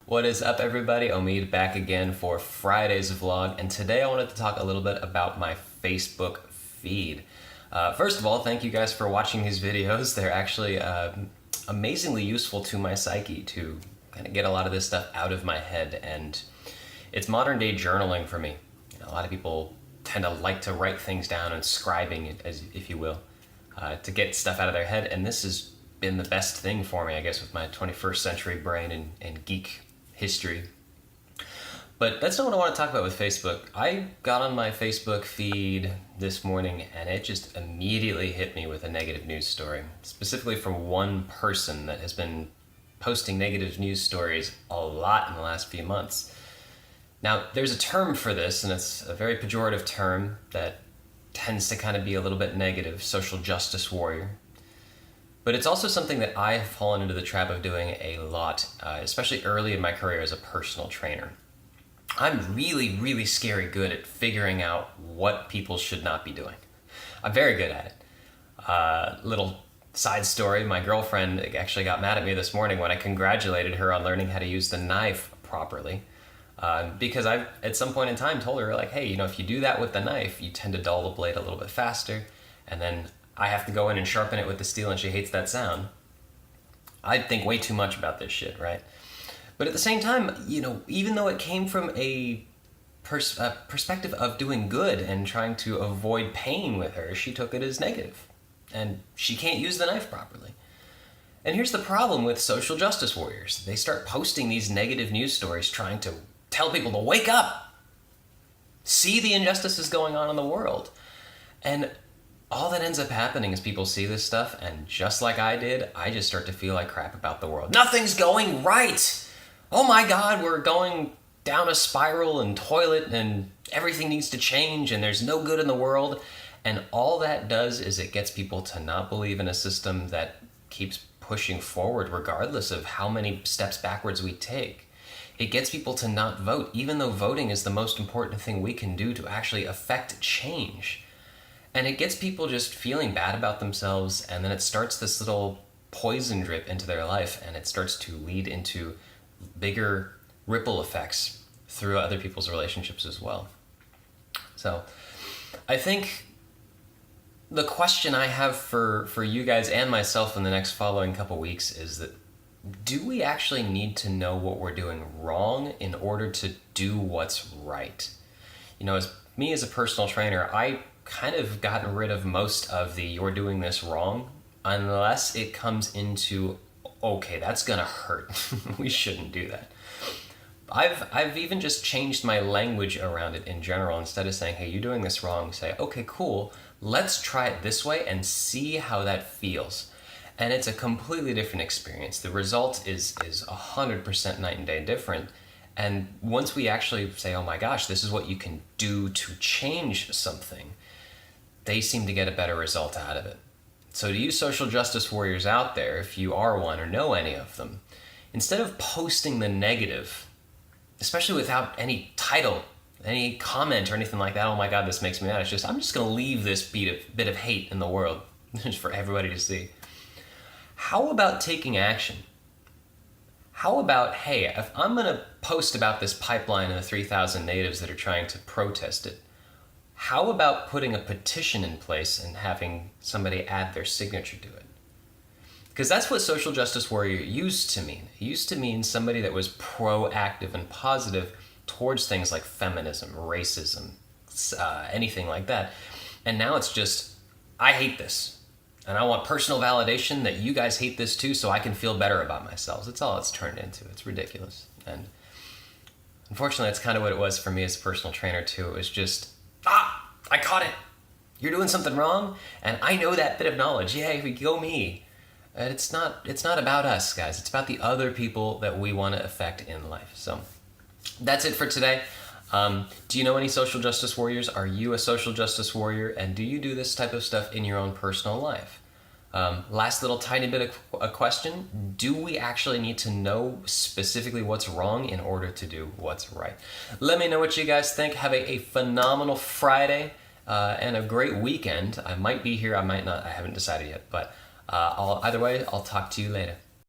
What is up, everybody? Omid back again for Friday's vlog, and today I wanted to talk a little bit about my Facebook feed. First of all, thank you guys for watching these videos. They're actually amazingly useful to my psyche to kind of get a lot of this stuff out of my head, and it's modern day journaling for me. A lot of people tend to like to write things down and scribing, as if you will, to get stuff out of their head, and this has been the best thing for me, I guess, with my 21st century brain and geek history. But that's not what I want to talk about with Facebook. I got on my Facebook feed this morning and it just immediately hit me with a negative news story, specifically from one person that has been posting negative news stories a lot in the last few months. Now, there's a term for this, and it's a very pejorative term that tends to kind of be a little bit negative: social justice warrior. But it's also something that I have fallen into the trap of doing a lot, especially early in my career as a personal trainer. I'm really, really scary good at figuring out what people should not be doing. I'm very good at it. Little side story, my girlfriend actually got mad at me this morning when I congratulated her on learning how to use the knife properly. Because I, at some point in time, told her, like, hey, if you do that with the knife, you tend to dull the blade a little bit faster, and then I have to go in and sharpen it with the steel, and she hates that sound. I think way too much about this shit, right? But at the same time, even though it came from a perspective of doing good and trying to avoid pain with her, she took it as negative. And she can't use the knife properly. And here's the problem with social justice warriors. They start posting these negative news stories trying to tell people to wake up, see the injustices going on in the world. And all that ends up happening is people see this stuff, and just like I did, I just start to feel like crap about the world. Nothing's going right! Oh my god, we're going down a spiral and toilet, and everything needs to change, and there's no good in the world. And all that does is it gets people to not believe in a system that keeps pushing forward regardless of how many steps backwards we take. It gets people to not vote, even though voting is the most important thing we can do to actually affect change. And it gets people just feeling bad about themselves, and then it starts this little poison drip into their life, and it starts to lead into bigger ripple effects through other people's relationships as well. So I think the question I have for you guys and myself in the next following couple weeks is that, do we actually need to know what we're doing wrong in order to do what's right? As me as a personal trainer, I kind of gotten rid of most of the "you're doing this wrong," unless it comes into, okay, that's gonna hurt. We shouldn't do that. I've even just changed my language around it in general. Instead of saying, hey, you're doing this wrong, say, okay, cool, let's try it this way and see how that feels. And it's a completely different experience. The result is 100% night and day different. And once we actually say, oh my gosh, this is what you can do to change something, they seem to get a better result out of it. So to you social justice warriors out there, if you are one or know any of them, instead of posting the negative, especially without any title, any comment or anything like that, oh my god, this makes me mad, I'm just going to leave this bit of hate in the world just for everybody to see. How about taking action? How about, hey, if I'm going to post about this pipeline and the 3,000 natives that are trying to protest it, how about putting a petition in place and having somebody add their signature to it? Because that's what social justice warrior used to mean. It used to mean somebody that was proactive and positive towards things like feminism, racism, anything like that. And now it's just, I hate this. And I want personal validation that you guys hate this too, so I can feel better about myself. That's all it's turned into. It's ridiculous. And unfortunately, that's kind of what it was for me as a personal trainer too. It was just, I caught it. You're doing something wrong, and I know that bit of knowledge. Yay, go me. And it's not about us, guys. It's about the other people that we want to affect in life. So that's it for today. Do you know any social justice warriors? Are you a social justice warrior? And do you do this type of stuff in your own personal life? Last little tiny bit of a question. Do we actually need to know specifically what's wrong in order to do what's right? Let me know what you guys think. Have a phenomenal Friday and a great weekend. I might be here, I might not. I haven't decided yet. But either way, I'll talk to you later.